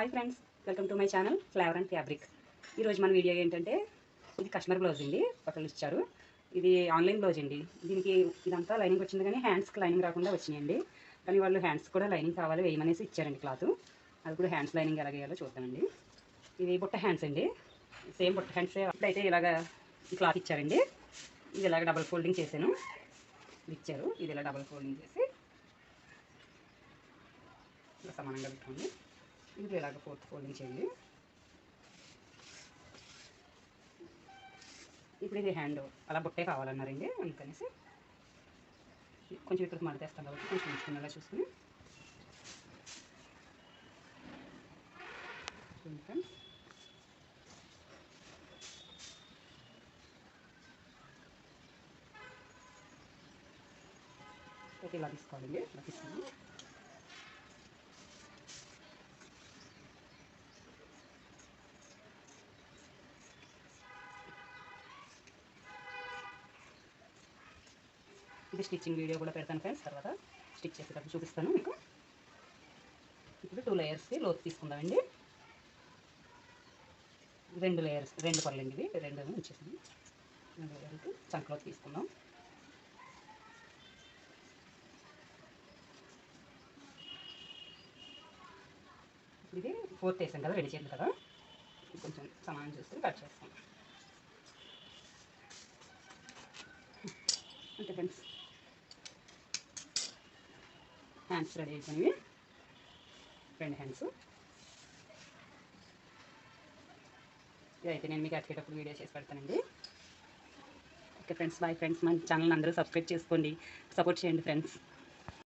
Hi friends, welcome to my channel flavour and fabric. ఈరోజు మన video ఏంటంటే, ఇది కస్టమర్ బ్లౌజ్ అండి. బట్టలు ఇచ్చారు. ఇది ఆన్లైన్ బ్లౌజ్ అండి. దీనికి ఇదంతా లైనింగ్ వచ్చింది, కానీ హ్యాండ్స్కి లైనింగ్ రాకుండా వచ్చినాయండి. కానీ వాళ్ళు హ్యాండ్స్ కూడా లైనింగ్ కావాలి వేయమనేసి ఇచ్చారండి క్లాత్. అది కూడా హ్యాండ్స్ లైనింగ్ ఎలా వేయాలో చూద్దామండి. ఇది బుట్ట హ్యాండ్స్ అండి, సేమ్ బుట్ట హ్యాండ్సే. అప్పుడైతే ఇలాగ ఈ క్లాత్ ఇచ్చారండి. ఇది ఇలాగ డబుల్ ఫోల్డింగ్ చేశాను, ఇచ్చారు. ఇది ఇలా డబుల్ ఫోల్డింగ్ చేసి ఇలా సమానంగా పెట్టుకోండి. ఇది ఇలాగ ఫోర్త్ ఫోల్డింగ్ చేయండి. ఇప్పుడు ఇది హ్యాండ్ అలా బుట్టే కావాలన్నారండి, అందుకనేసి కొంచెం ఇక్కడికి మడతేస్తాం కాబట్టి కొంచెం ఉంచుకునేలా చూసుకుని చూడండి. అయితే ఇలా తీసుకోవాలండి, ఇలా తీసుకోండి. ఇది స్టిచ్చింగ్ వీడియో కూడా పెడతాను ఫ్రెండ్స్, తర్వాత స్టిచ్ చేసేటప్పుడు చూపిస్తాను మీకు. ఇప్పుడు 2 లేయర్స్కి లోతు తీసుకుందామండి. 2 లేయర్స్, 2 పర్లండి, ఇవి 2 వచ్చేసింది. 2 లేయర్కి చంకలోతు తీసుకుందాం. ఇప్పుడు ఇది 4th వేసాం కదా, రెడీ చేయాలి కదా, కొంచెం సమానం చూసుకొని కట్ చేస్తాం అంతే ఫ్రెండ్స్. హ్యాండ్స్ రెడీ అయిపోయినవి, 2 హ్యాండ్స్. ఇదైతే నేను మీకు వచ్చేటప్పుడు వీడియో చేసి పెడతానండి. Okay friends, bye friends. మన ఛానల్ అందరూ సబ్స్క్రైబ్ చేసుకోండి, సపోర్ట్ చేయండి ఫ్రెండ్స్.